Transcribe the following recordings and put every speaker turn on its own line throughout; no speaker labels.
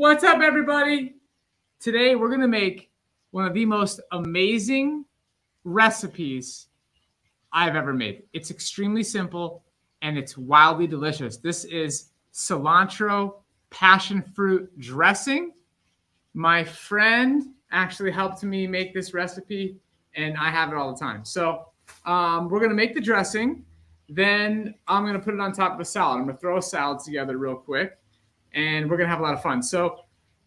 What's up, everybody? Today, we're going to make one of the most amazing recipes I've ever made. It's extremely simple and it's wildly delicious. This is cilantro passion fruit dressing. My friend actually helped me make this recipe and I have it all the time. So we're going to make the dressing. Then I'm going to put it on top of a salad. I'm going to throw a salad together real quick and we're going to have a lot of fun. So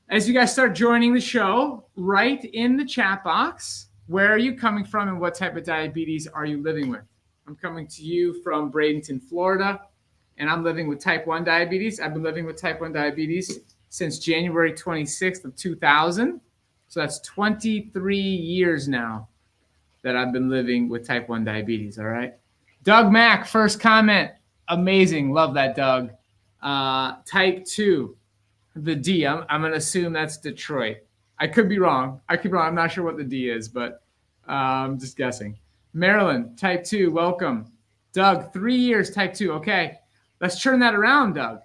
as you guys start joining the show, write in the chat box, where are you coming from and what type of diabetes are you living with? I'm coming to you from Bradenton, Florida, and I'm living with type 1 diabetes. I've been living with type 1 diabetes since January 26th of 2000. So that's 23 years now that I've been living with type 1 diabetes, all right? Doug Mack, first comment. Amazing. Love that, Doug. Type 2. The D, I'm going to assume that's Detroit. I could be wrong. I'm not sure what the D is, but I'm just guessing. Maryland, type 2, welcome. Doug, 3 years, type 2. Okay, let's turn that around, Doug.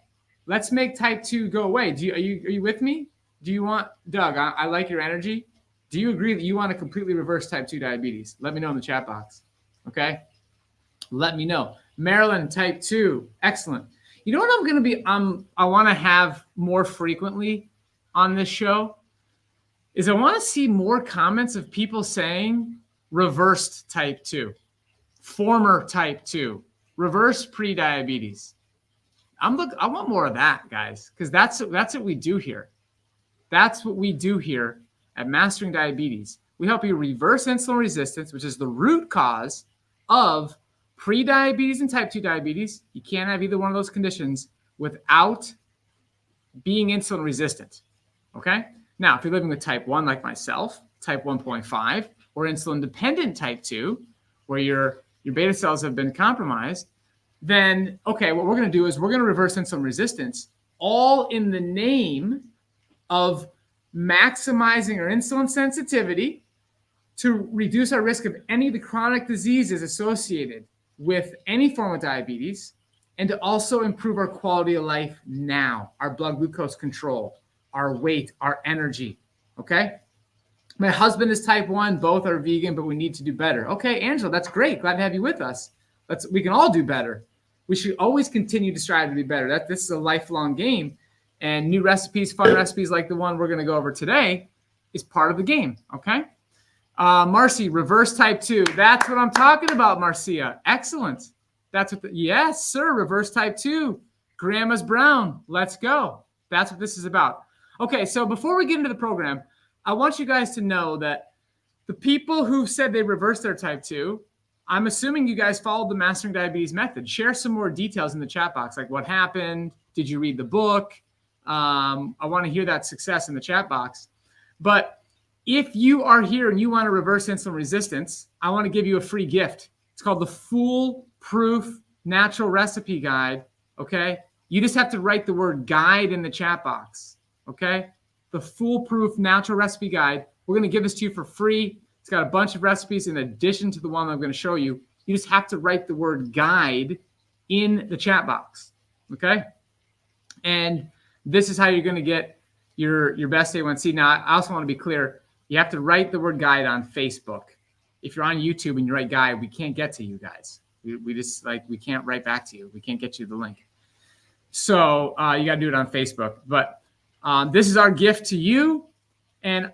Let's make type 2 go away. Are you with me? Do you want, Doug, I like your energy. Do you agree that you want to completely reverse type 2 diabetes? Let me know in the chat box, okay? Let me know. Maryland, type 2, excellent. You know what I'm going to be, I want to have more frequently on this show is I want to see more comments of people saying reversed type 2, former type 2, reverse pre-diabetes. I want more of that, guys, because that's what we do here. That's what we do here at Mastering Diabetes. We help you reverse insulin resistance, which is the root cause of pre-diabetes and type 2 diabetes. You can't have either one of those conditions without being insulin resistant, okay? Now, if you're living with type 1 like myself, type 1.5, or insulin-dependent type 2, where your beta cells have been compromised, then, okay, what we're going to do is we're going to reverse insulin resistance, all in the name of maximizing our insulin sensitivity to reduce our risk of any of the chronic diseases associated with any form of diabetes, and to also improve our quality of life now, our blood glucose control, our weight, our energy, okay? My husband is type 1, both are vegan, but we need to do better. Okay, Angela, that's great. Glad to have you with us. We can all do better. We should always continue to strive to be better. This is a lifelong game, and new recipes, fun recipes like the one we're gonna go over today is part of the game, okay? Marcy, reverse type 2. That's what I'm talking about, Marcia. Excellent. Yes, sir. Reverse type 2. Grandma's brown. Let's go. That's what this is about. Okay, so before we get into the program, I want you guys to know that the people who said they reversed their type 2, I'm assuming you guys followed the Mastering Diabetes method. Share some more details in the chat box, like what happened. Did you read the book? I want to hear that success in the chat box. But if you are here and you want to reverse insulin resistance, I want to give you a free gift. It's called the Foolproof Natural Recipe Guide, okay? You just have to write the word guide in the chat box, okay? The Foolproof Natural Recipe Guide. We're going to give this to you for free. It's got a bunch of recipes in addition to the one I'm going to show you. You just have to write the word guide in the chat box, okay? And this is how you're going to get your best A1C. Now, I also want to be clear. You have to write the word guide on Facebook. If you're on YouTube and you write guide, we can't get to you guys. We just we can't write back to you. We can't get you the link. So you got to do it on Facebook. But this is our gift to you. And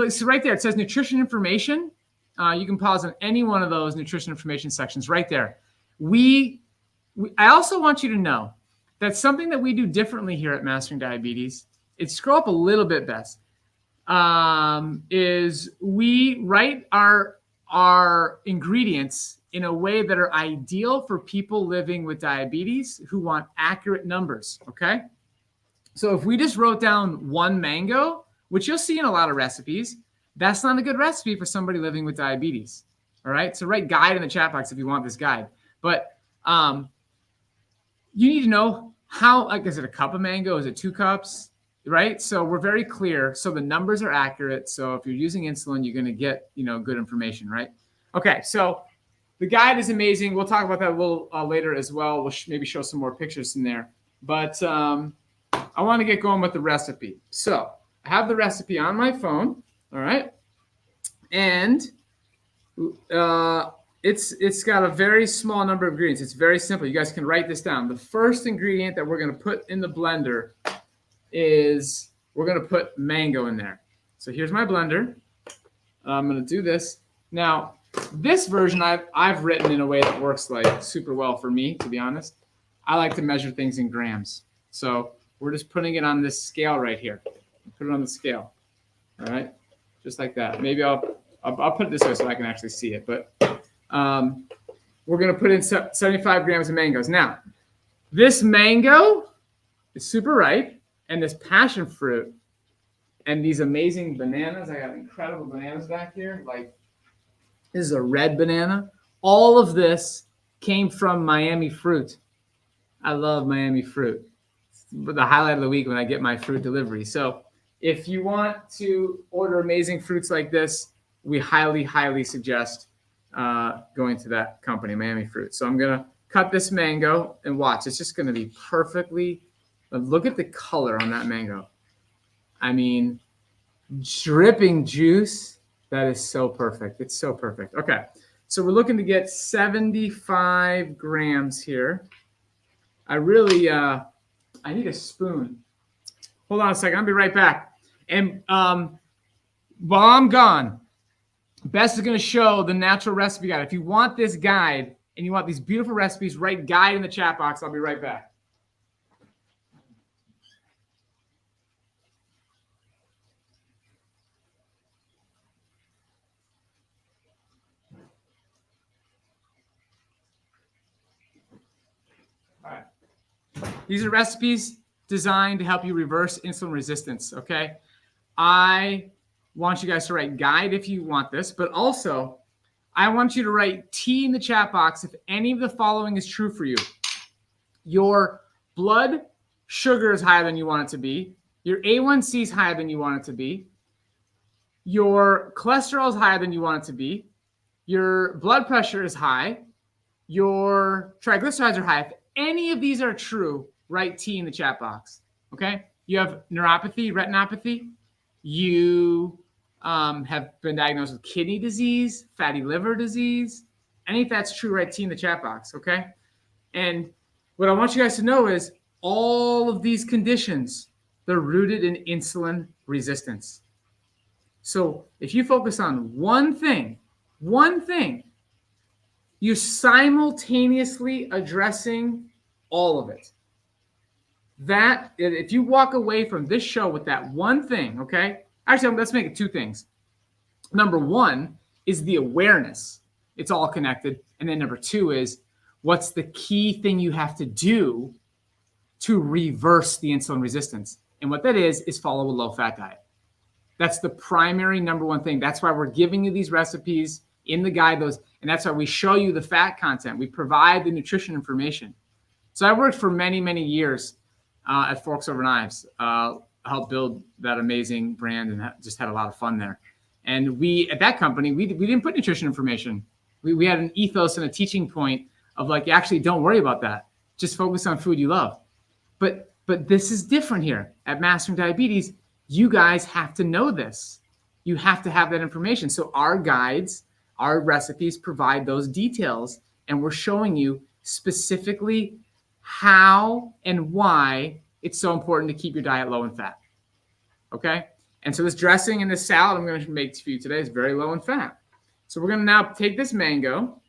so right there, it says nutrition information. You can pause on any one of those nutrition information sections right there. I also want you to know that something that we do differently here at Mastering Diabetes, scroll up a little bit, best. Is we write our ingredients in a way that are ideal for people living with diabetes who want accurate numbers, okay? So if we just wrote down 1 mango, which you'll see in a lot of recipes, that's not a good recipe for somebody living with diabetes, all right? So write guide in the chat box if you want this guide. But you need to know how, is it a cup of mango? Is it 2 cups? Right? So we're very clear. So the numbers are accurate. So if you're using insulin, you're going to get, good information, right? Okay. So the guide is amazing. We'll talk about that a little later as well. We'll maybe show some more pictures in there. But I want to get going with the recipe. So I have the recipe on my phone. All right. And it's got a very small number of ingredients. It's very simple. You guys can write this down. The first ingredient that we're going to put in the blender is we're going to put mango in there. So here's my blender. I'm going to do this. Now, this version I've written in a way that works like super well for me, to be honest. I like to measure things in grams. So we're just putting it on this scale right here. Put it on the scale. All right. Just like that. Maybe I'll put it this way so I can actually see it. But we're going to put in 75 grams of mangoes. Now, this mango is super ripe, and this passion fruit and these amazing bananas. I got incredible bananas back here. Like, this is a red banana. All of this came from Miami fruit. I love Miami fruit. It's the highlight of the week when I get my fruit delivery. So if you want to order amazing fruits like this, we highly, highly suggest going to that company, Miami Fruit. So I'm going to cut this mango and watch. It's just going to be perfectly. Look at the color on that mango. I mean, dripping juice. That is so perfect. It's so perfect. Okay. So we're looking to get 75 grams here. I really, I need a spoon. Hold on a second. I'll be right back. And while I'm gone, Bess is going to show the natural recipe guide. If you want this guide and you want these beautiful recipes, write guide in the chat box. I'll be right back. All right. These are recipes designed to help you reverse insulin resistance, okay? I want you guys to write guide if you want this, but also I want you to write T in the chat box if any of the following is true for you. Your blood sugar is higher than you want it to be. Your A1C is higher than you want it to be. Your cholesterol is higher than you want it to be. Your blood pressure is high. Your triglycerides are high. If any of these are true, write T in the chat box. Okay? You have neuropathy, retinopathy. You have been diagnosed with kidney disease, fatty liver disease. Any if that's true, write T in the chat box. Okay? And what I want you guys to know is all of these conditions, they're rooted in insulin resistance. So if you focus on one thing, you're simultaneously addressing all of it. That, if you walk away from this show with that one thing, okay? Actually, let's make it two things. Number one is the awareness. It's all connected. And then number two is what's the key thing you have to do to reverse the insulin resistance? And what that is follow a low-fat diet. That's the primary number one thing. That's why we're giving you these recipes in the guide, and that's why we show you the fat content. We provide the nutrition information. So I worked for many, many years at Forks Over Knives, helped build that amazing brand, and just had a lot of fun there. And we, at that company, we didn't put nutrition information. We had an ethos and a teaching point of like, actually, don't worry about that. Just focus on food you love. But this is different here. At Mastering Diabetes, you guys have to know this. You have to have that information. So our guides, our recipes provide those details, and we're showing you specifically how and why it's so important to keep your diet low in fat. Okay? And so this dressing and this salad I'm going to make for you today is very low in fat. So we're going to now take this mango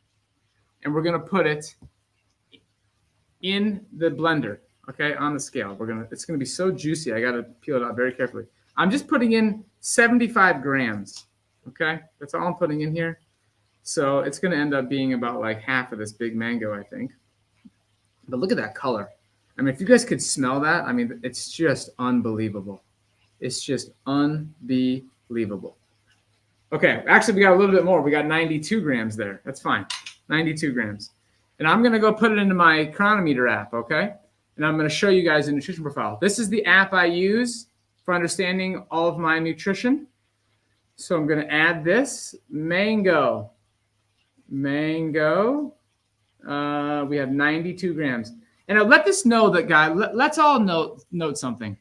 and we're going to put it in the blender, okay, on the scale. It's going to be so juicy. I got to peel it out very carefully. I'm just putting in 75 grams, okay? That's all I'm putting in here. So it's going to end up being about like half of this big mango, I think. But look at that color. I mean, if you guys could smell that, I mean, it's just unbelievable. It's just unbelievable. Okay, actually, we got a little bit more. We got 92 grams there. That's fine. 92 grams. And I'm going to go put it into my Chronometer app, okay? And I'm going to show you guys a nutrition profile. This is the app I use for understanding all of my nutrition. So I'm going to add this mango. Mango. We have 92 grams. And let this know that, guy, let's all note something.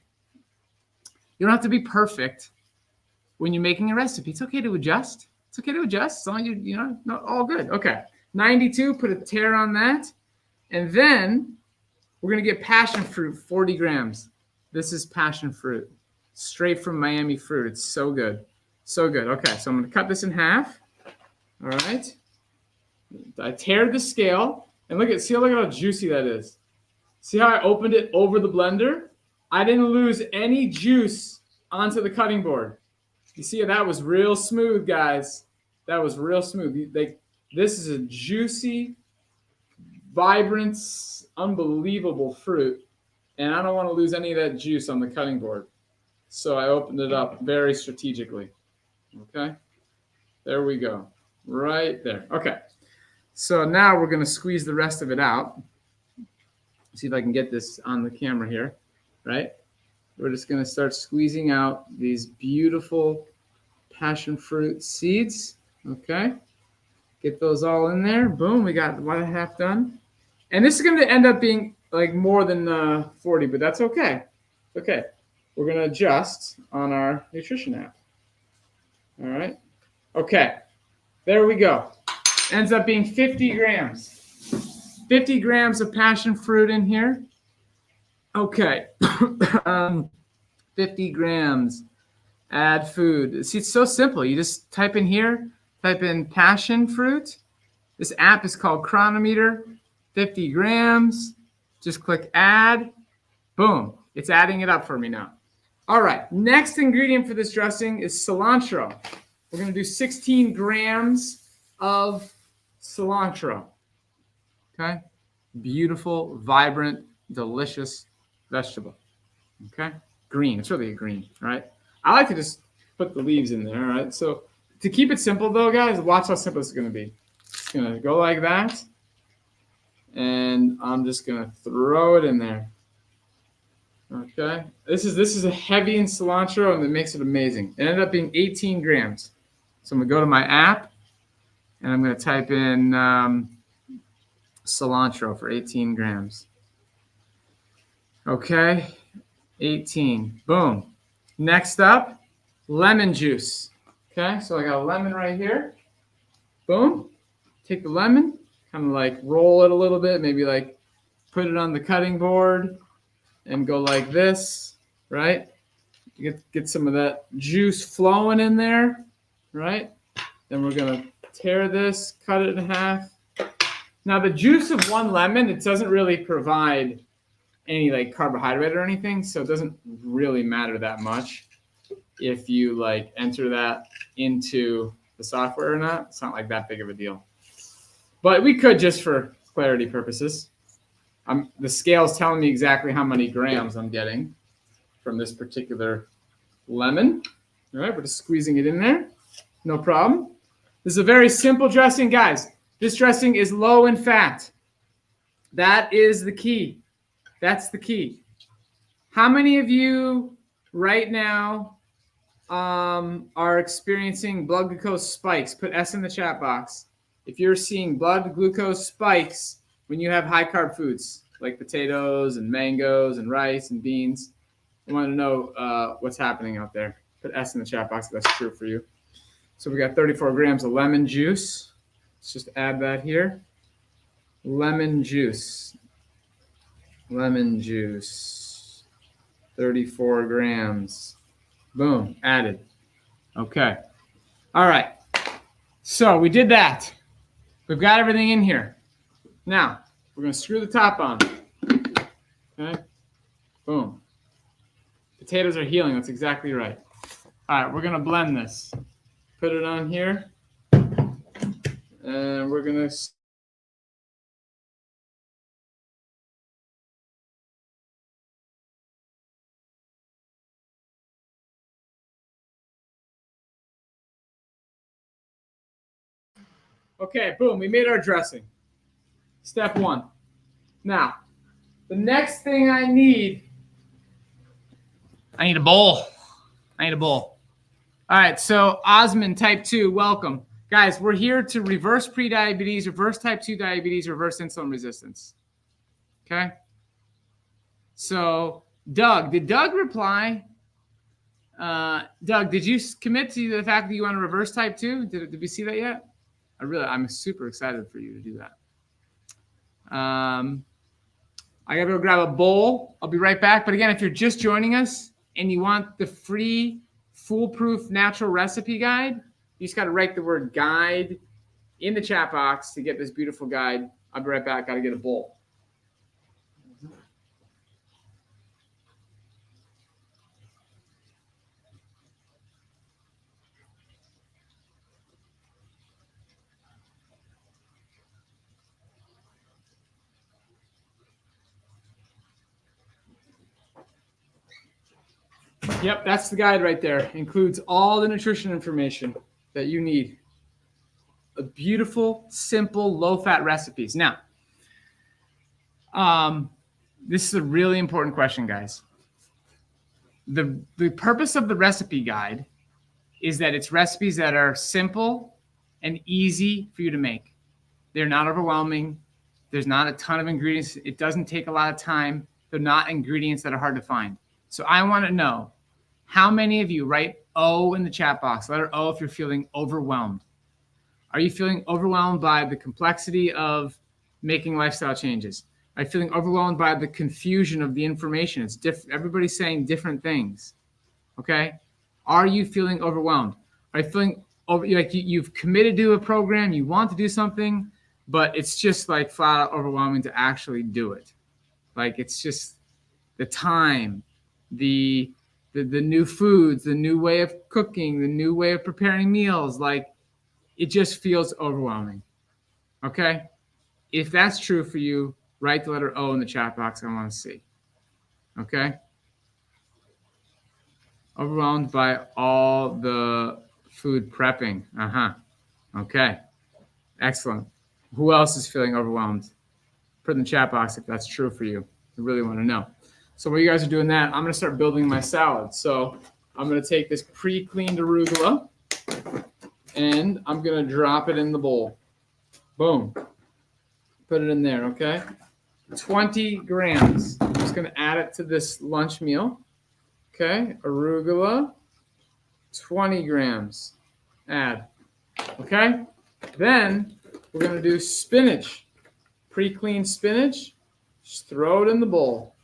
You don't have to be perfect when you're making a recipe. It's okay to adjust. It's okay to adjust as long as all good. Okay, 92, put a tear on that. And then we're going to get passion fruit, 40 grams. This is passion fruit, straight from Miami fruit. It's so good. So good. Okay, so I'm going to cut this in half. All right. I tear the scale. And look at how juicy that is. See how I opened it over the blender? I didn't lose any juice onto the cutting board. You see, that was real smooth, guys. That was real smooth. This is a juicy, vibrant, unbelievable fruit. And I don't want to lose any of that juice on the cutting board. So I opened it up very strategically. Okay? There we go. Right there. Okay. So now we're going to squeeze the rest of it out. See if I can get this on the camera here. Right? We're just going to start squeezing out these beautiful passion fruit seeds. Okay? Get those all in there. Boom. We got 1.5 done. And this is going to end up being like more than 40, but that's okay. Okay. We're going to adjust on our nutrition app. All right. Okay. There we go. Ends up being 50 grams. 50 grams of passion fruit in here. Okay. 50 grams. Add food. See, it's so simple. You just type in here, type in passion fruit. This app is called Chronometer. 50 grams. Just click add. Boom. It's adding it up for me now. All right. Next ingredient for this dressing is cilantro. We're going to do 16 grams of cilantro. Okay. Beautiful, vibrant, delicious vegetable. Okay. Green. It's really a green, right? I like to just put the leaves in there, all right? So to keep it simple, though, guys, watch how simple it's going to be. It's going to go like that. And I'm just going to throw it in there. Okay. This is a heavy in cilantro, and it makes it amazing. It ended up being 18 grams. So I'm going to go to my app, and I'm going to type in cilantro for 18 grams. Okay. 18. Boom. Next up, lemon juice. Okay. So I got a lemon right here. Boom. Take the lemon, kind of like roll it a little bit, maybe like put it on the cutting board and go like this, right? Get some of that juice flowing in there, right? Then we're going to tear this, cut it in half. Now, the juice of one lemon, it doesn't really provide any like carbohydrate or anything, so it doesn't really matter that much if you like enter that into the software or not. It's not like that big of a deal. But we could just for clarity purposes. The scale is telling me exactly how many grams I'm getting from this particular lemon. All right, we're just squeezing it in there. No problem. This is a very simple dressing, guys. This dressing is low in fat. That is the key. That's the key. How many of you right now are experiencing blood glucose spikes? Put S in the chat box. If you're seeing blood glucose spikes when you have high carb foods like potatoes and mangoes and rice and beans, I want to know what's happening out there. Put S in the chat box if that's true for you. So we got 34 grams of lemon juice. Let's just add that here. Lemon juice. Lemon juice. 34 grams. Boom. Added. Okay. All right. So we did that. We've got everything in here. Now, we're going to screw the top on. Okay. Boom. Potatoes are healing. That's exactly right. All right. We're going to blend this. Put it on here. And we're going to... Okay, boom, we made our dressing. Step one. Now, the next thing I need a bowl. I need a bowl. All right, so Osmond, type 2, welcome. Guys, we're here to reverse prediabetes, reverse type 2 diabetes, reverse insulin resistance. Okay? So, Doug, did Doug reply? Doug, did you commit to the fact that you want to reverse type 2? Did we see that yet? I'm super excited for you to do that. I gotta go grab a bowl. I'll be right back. But again, if you're just joining us and you want the free foolproof natural recipe guide, you just gotta write the word guide in the chat box to get this beautiful guide. I'll be right back. Gotta get a bowl. Yep, that's the guide right there. Includes all the nutrition information that you need. A beautiful, simple, low-fat recipes. Now, this is a really important question, guys. The purpose of the recipe guide is that it's recipes that are simple and easy for you to make. They're not overwhelming. There's not a ton of ingredients. It doesn't take a lot of time. They're not ingredients that are hard to find. So I want to know, how many of you write O in the chat box? Letter O if you're feeling overwhelmed. Are you feeling overwhelmed by the complexity of making lifestyle changes? Are you feeling overwhelmed by the confusion of the information? It's different. Everybody's saying different things. Okay? Are you feeling overwhelmed? Are you feeling like you've committed to a program, you want to do something, but it's just like flat out overwhelming to actually do it? Like it's just the time, the new foods, the new way of cooking, the new way of preparing meals, like it just feels overwhelming. Okay? If that's true for you, write the letter O in the chat box. I want to see. Okay? Overwhelmed by all the food prepping. Okay. Excellent. Who else is feeling overwhelmed? Put in the chat box if that's true for you. I really want to know. So while you guys are doing that, I'm going to start building my salad. So I'm going to take this pre-cleaned arugula and I'm going to drop it in the bowl. Boom. Put it in there, okay? 20 grams. I'm just going to add it to this lunch meal. Okay, arugula, 20 grams. Add. Okay? Then we're going to do spinach. Pre-cleaned spinach. Just throw it in the bowl.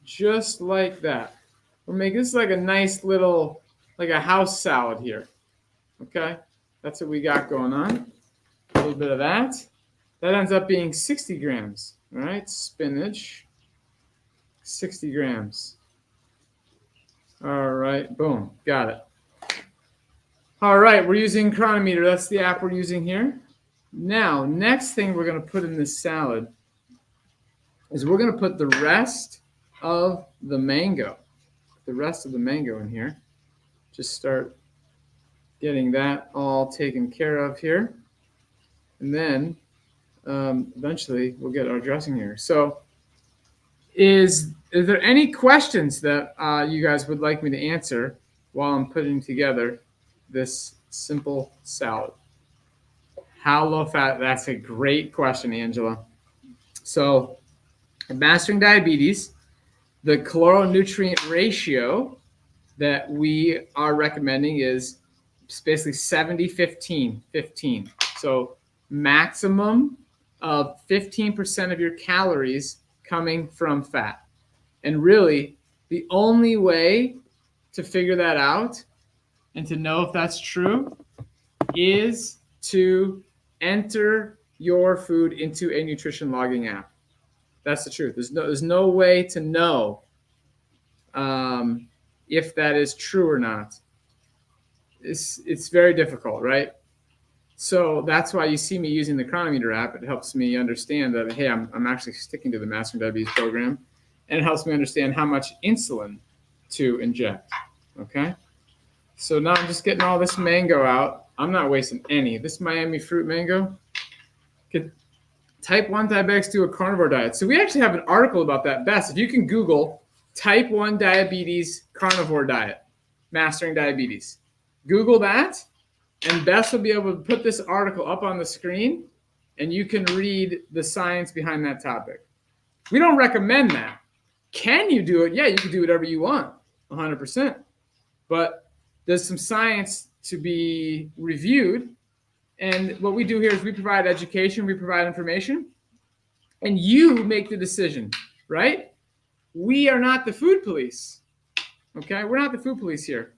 Just like that. We're making this like a nice little, like a house salad here. Okay? That's what we got going on. A little bit of that. That ends up being 60 grams. All right? Spinach. 60 grams. All right. Boom. Got it. All right. We're using Chronometer. That's the app we're using here. Now, next thing we're going to put in this salad is we're going to put the rest of the mango. The rest of the mango in here. Just start getting that all taken care of here. And then eventually we'll get our dressing here. So is there any questions that you guys would like me to answer while I'm putting together this simple salad? How low fat? That's a great question, Angela. So Mastering Diabetes, the caloric-nutrient ratio that we are recommending is basically 70-15. So maximum of 15% of your calories coming from fat. And really, the only way to figure that out and to know if that's true is to enter your food into a nutrition logging app. That's the truth. There's no way to know if that is true or not. It's very difficult, right? So that's why you see me using the Chronometer app. It helps me understand that, hey, I'm actually sticking to the Mastering Diabetes program, and it helps me understand how much insulin to inject. Okay? So now I'm just getting all this mango out. I'm not wasting any. This Miami fruit mango. Could type 1 diabetics do a carnivore diet? So we actually have an article about that. Bess, if you can Google type 1 diabetes carnivore diet, Mastering Diabetes. Google that, and Bess will be able to put this article up on the screen, and you can read the science behind that topic. We don't recommend that. Can you do it? Yeah, you can do whatever you want, 100%. but there's some science to be reviewed. And what we do here is we provide education, we provide information, and you make the decision, right? We are not the food police, okay? We're not the food police here.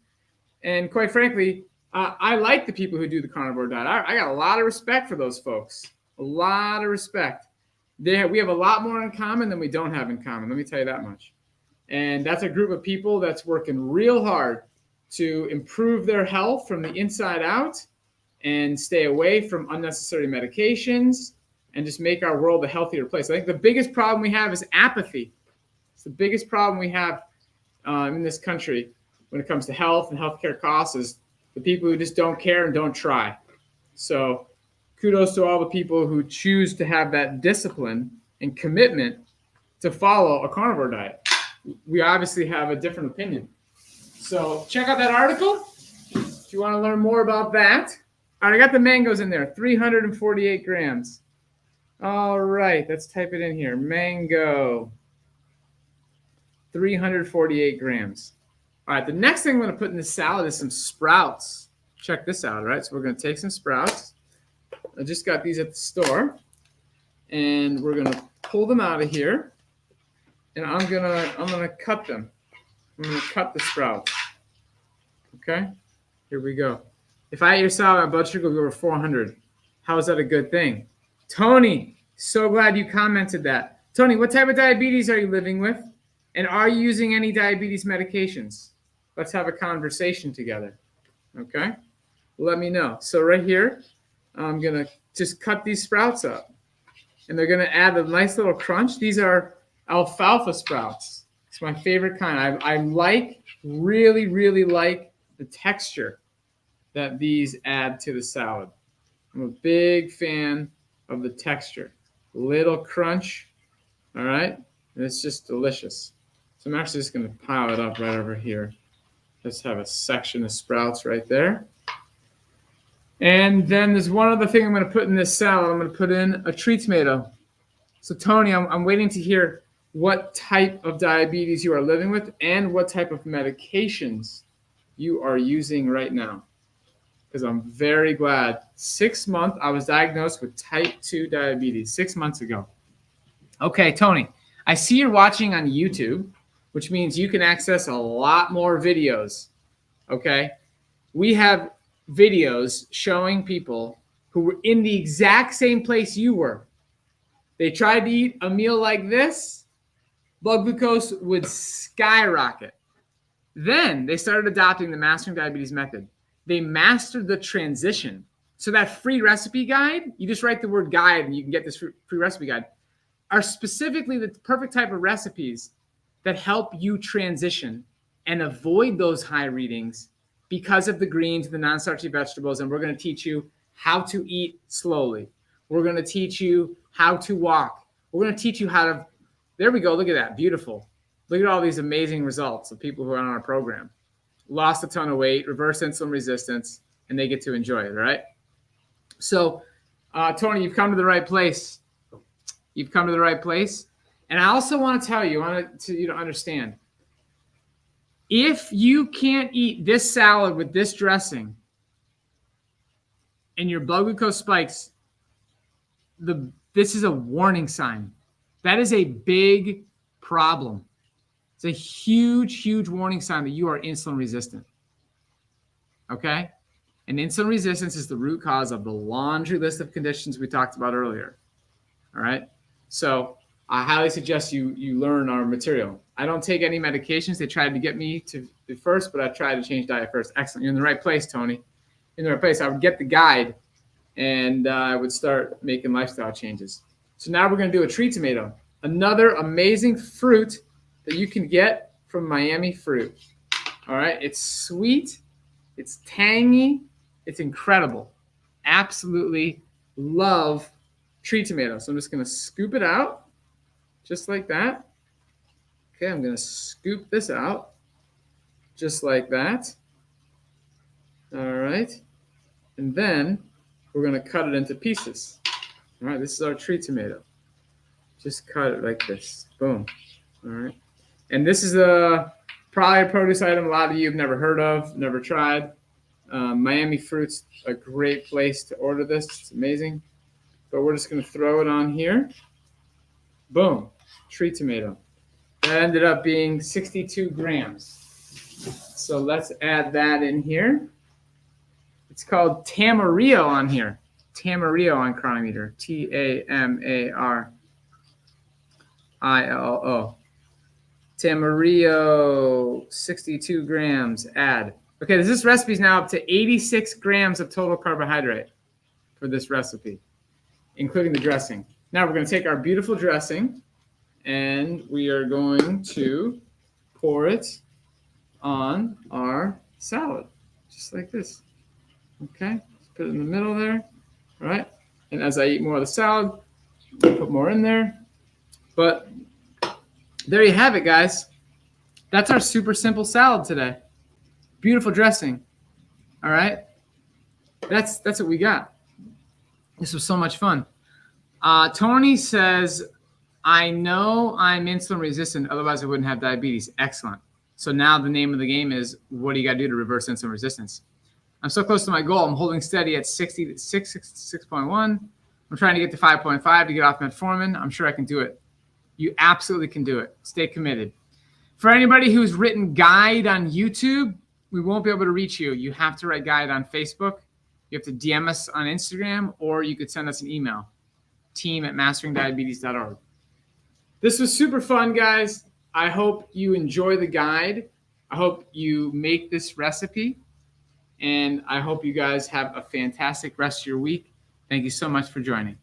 And quite frankly, I like the people who do the carnivore diet. I got a lot of respect for those folks, a lot of respect. We have a lot more in common than we don't have in common, let me tell you that much. And that's a group of people that's working real hard to improve their health from the inside out and stay away from unnecessary medications and just make our world a healthier place. I think the biggest problem we have is apathy. It's the biggest problem we have in this country when it comes to health and healthcare costs is the people who just don't care and don't try. So kudos to all the people who choose to have that discipline and commitment to follow a carnivore diet. We obviously have a different opinion. So check out that article if you want to learn more about that. All right, I got the mangoes in there, 348 grams. All right, let's type it in here. Mango, 348 grams. All right, the next thing I'm going to put in this salad is some sprouts. Check this out, all right? So we're going to take some sprouts. I just got these at the store. And we're going to pull them out of here. And I'm gonna cut them. I'm going to cut the sprouts. Okay? Here we go. If I ate your salad, my blood sugar would go over 400. How is that a good thing? Tony, so glad you commented that. Tony, what type of diabetes are you living with? And are you using any diabetes medications? Let's have a conversation together. Okay? Let me know. So right here, I'm going to just cut these sprouts up. And they're going to add a nice little crunch. These are alfalfa sprouts. It's my favorite kind. I really, really like the texture that these add to the salad. I'm a big fan of the texture. Little crunch, all right? And it's just delicious. So I'm actually just going to pile it up right over here. Just have a section of sprouts right there. And then there's one other thing I'm going to put in this salad. I'm going to put in a tree tomato. So Tony, I'm waiting to hear what type of diabetes you are living with and what type of medications you are using right now. Because I'm very glad. 6 months, I was diagnosed with type 2 diabetes 6 months ago. Okay, Tony, I see you're watching on YouTube, which means you can access a lot more videos, okay? We have videos showing people who were in the exact same place you were. They tried to eat a meal like this, blood glucose would skyrocket. Then they started adopting the Mastering Diabetes method. They mastered the transition. So that free recipe guide, you just write the word guide and you can get this free recipe guide, are specifically the perfect type of recipes that help you transition and avoid those high readings because of the greens, the non-starchy vegetables. And we're going to teach you how to eat slowly. We're going to teach you how to walk. We're going to teach you how to, there we go. Look at that. Beautiful. Look at all these amazing results of people who are on our program. Lost a ton of weight, reverse insulin resistance, and they get to enjoy it, right? So, Tony, you've come to the right place. You've come to the right place. And I also want to tell you, I want you to understand, if you can't eat this salad with this dressing and your blood glucose spikes, this is a warning sign. That is a big problem. It's a huge, huge warning sign that you are insulin resistant. Okay? And insulin resistance is the root cause of the laundry list of conditions we talked about earlier. All right? So I highly suggest you learn our material. I don't take any medications. They tried to get me to do first, but I tried to change diet first. Excellent. You're in the right place, Tony. In the right place. I would get the guide, and I would start making lifestyle changes. So now we're going to do a tree tomato, another amazing fruit that you can get from Miami Fruit. All right? It's sweet. It's tangy. It's incredible. Absolutely love tree tomato. So I'm just going to scoop it out. Just like that. Okay, I'm going to scoop this out. Just like that. All right. And then we're going to cut it into pieces. All right, this is our tree tomato. Just cut it like this. Boom. All right. And this is a Probably a produce item a lot of you have never heard of, never tried. Miami Fruit's a great place to order this. It's amazing. But we're just going to throw it on here. Boom. Tree tomato. That ended up being 62 grams. So let's add that in here. It's called Tamarillo on here. Tamarillo on Chronometer. Tamarillo. Tamarillo, 62 grams, add. Okay, this recipe is now up to 86 grams of total carbohydrate for this recipe, including the dressing. Now we're going to take our beautiful dressing and we are going to pour it on our salad, just like this. Okay, put it in the middle there. All right, and as I eat more of the salad, I'll put more in there. But there you have it, guys. That's our super simple salad today. Beautiful dressing. All right, that's what we got. This was so much fun. Tony says, I know I'm insulin resistant, otherwise I wouldn't have diabetes. Excellent. So now the name of the game is, what do you got to do to reverse insulin resistance? I'm so close to my goal. I'm holding steady at 6.1. I'm trying to get to 5.5 to get off metformin. I'm sure I can do it. You absolutely can do it. Stay committed. For anybody who's written guide on YouTube, we won't be able to reach you. You have to write guide on Facebook. You have to DM us on Instagram, or you could send us an email, team@masteringdiabetes.org. This was super fun, guys. I hope you enjoy the guide. I hope you make this recipe. And I hope you guys have a fantastic rest of your week. Thank you so much for joining.